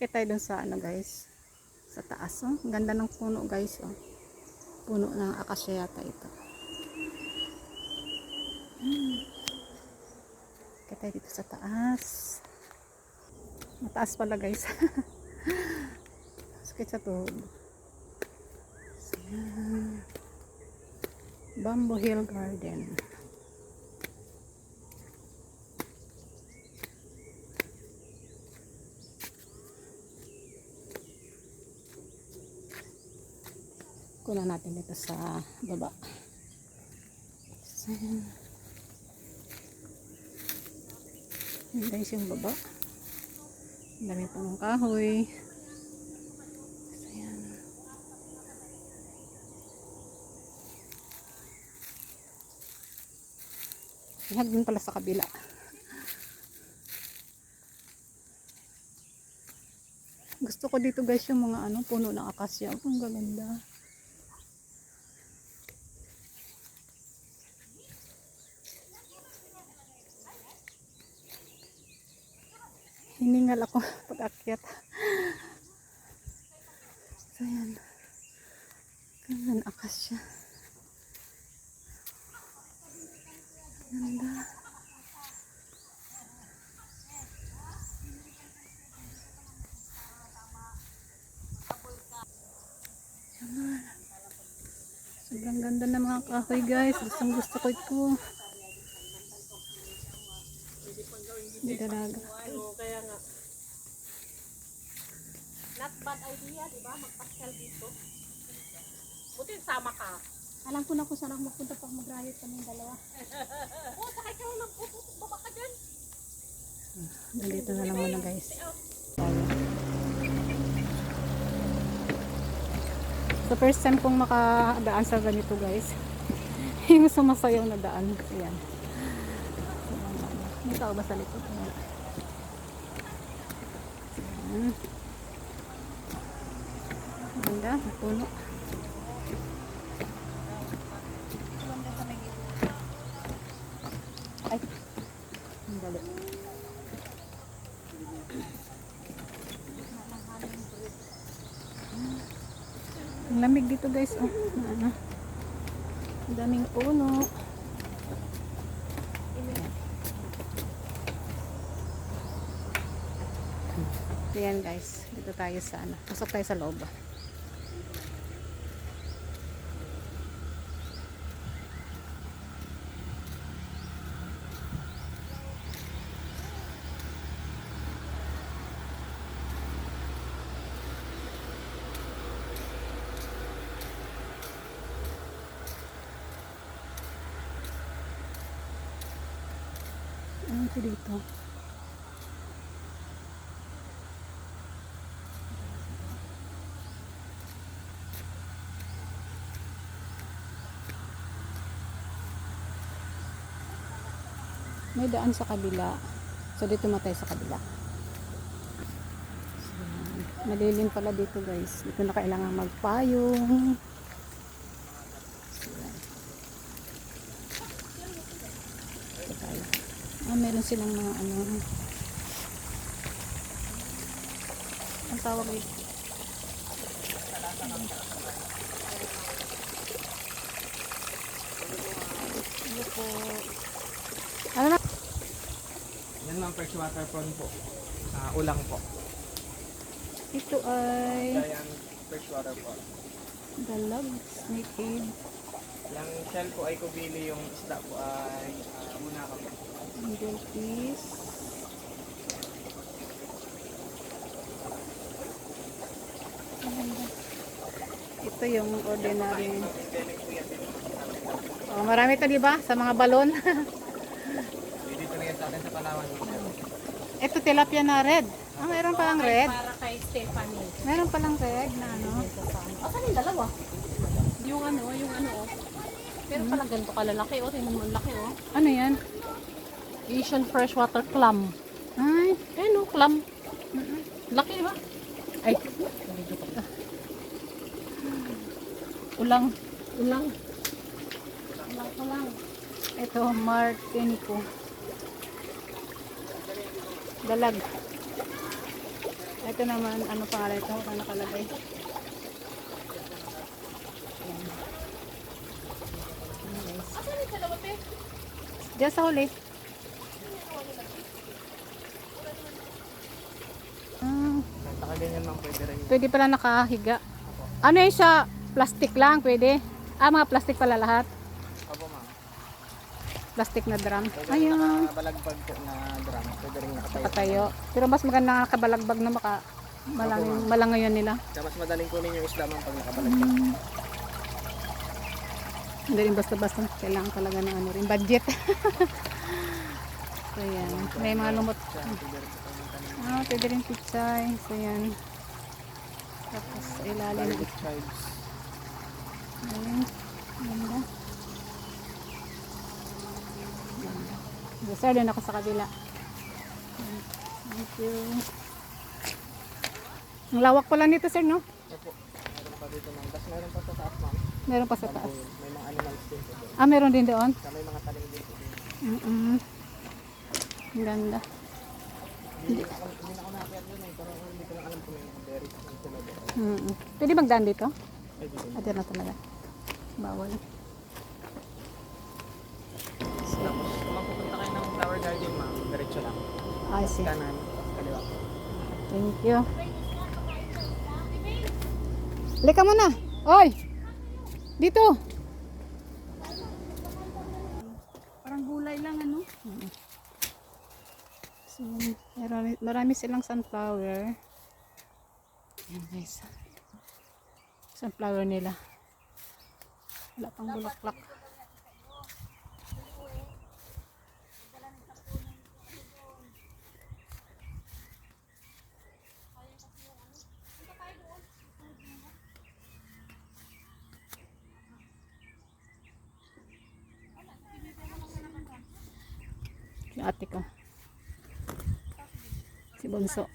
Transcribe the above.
Akit tayo dun sa ano guys, sa taas. Oh. Ang ganda ng puno guys. Oh. Puno ng akasya yata ito. Akit tayo dito sa taas. Mataas pala guys. Sakit sa tuhod. Bamboo Hill Garden. Kunan natin dito sa baba. So, yun guys yung baba. Dami pa ng kahoy. So, yan. Hagdan pala sa kabila. Gusto ko dito guys yung mga ano, puno ng akasya. Oh, ang gaganda. Hiningal ako pag-akyat. So yan. Ganda ng akasya. Ganda. Sobrang ganda ng mga kahoy guys. Gustong gusto ko ito. Hindi talaga. Kaya nga. Not bad idea, di ba? Magpascal dito. Buti sama ka. Alam ko na kung saan ako magpunta pag mag-riot kami dalawa. Oo, sakay ka lang. Baba ka dyan. Nandito na lang muna guys. So first time kong makadaan sa ganito guys. Yung sumasayaw na daan. Ayan. May tao ba sa likod? Ayan. Ayan. Ganda, puno. Ay, ang dali. Ang lamig dito guys. Oh, ano. Ang daming puno. Ayan guys, dito tayo sa ano. Pasok tayo sa loob. Ano ito dito? May daan sa kabila. So dito matay sa kabila. So, malilim pala dito guys. Dito na kailangan magpayong. So, ito tayo. Meron silang mga ano. Ang tawag dito. Ano po? Ano na? Yan lang, fresh water prawn po. Ulang po. Ito ay Yan, fresh water prawn. dalag, snake cave. Yung shell po ay kubili, yung isda po ay muna kami. Angel fish. Ito yung ordinary. Oh, marami to, di ba? Sa mga balon. Dito na yan sa atin sa Palawan. Ito tilapia na red. Ah, meron palang red. Para kay Stephanie. Meron palang red na ano. Asan yung dalawa? Yung ano, oh. Pero pala ganito kalalaki, oh. Tingnan mo, ang laki, oh. Ano yan? Asian freshwater clam. Ay, Ayun, oh, clam. Laki, di ba? ay, ulang. Ulang. Ulang. Ito, Martinico. Dalag. Ito naman, ano pangalan ito? Ano nakalagay? Asan yung dalawa, pe? Diyan sa huli. Nakaganyan lang pwede rin. Pwede pala nakahiga. Ano yun siya? Plastic lang, pwede. Mga plastic pala lahat. Opo ma'am. Plastic na drum. Pwede rin Ayun, nakabalagbag po na drum. Pwede rin nakatayo. nakatayo. Pero mas maganda nga nakabalagbag na malangayon nila. Kaya mas madaling kunin yung isda ma'am pag nakabalagbag. Hindi rin basta-basta. Kailangan talaga ng ano rin. Budget. So yan. May mga lumot. Siya, pwede rin po tayo Pwede rin pichay. So yan. Tapos sa ilalim. Garlic chives. Ayan. Ganda. Ganda. So, sir, doon ako sa kabila. Thank you. Ang lawak pala nito, sir, no? Opo. Meron pa dito ma'am. Tapos meron pa sa taas ma'am. Meron pa sa taas. May mga animals din po doon. Meron din doon. Saka may mga talim din po doon. Ang ganda. Hindi na ako nakakayat doon eh. Pero hindi ko lang alam kung may mga berries ang sila doon. Pwede magdaan dito? Ay, dito. Ate na talaga. Bawal. Tapos kung mapupunta kayo ng flower garden ma'am, diretso lang. I see. Kanan, tapos kaliwa. Thank you. Lika mo na. Oy! Dito. Parang gulay lang ano. So, marami silang sunflower. Ayan guys. Sunflower nila. Wala pang bulaklak. Yung ate ko. Si Bonso.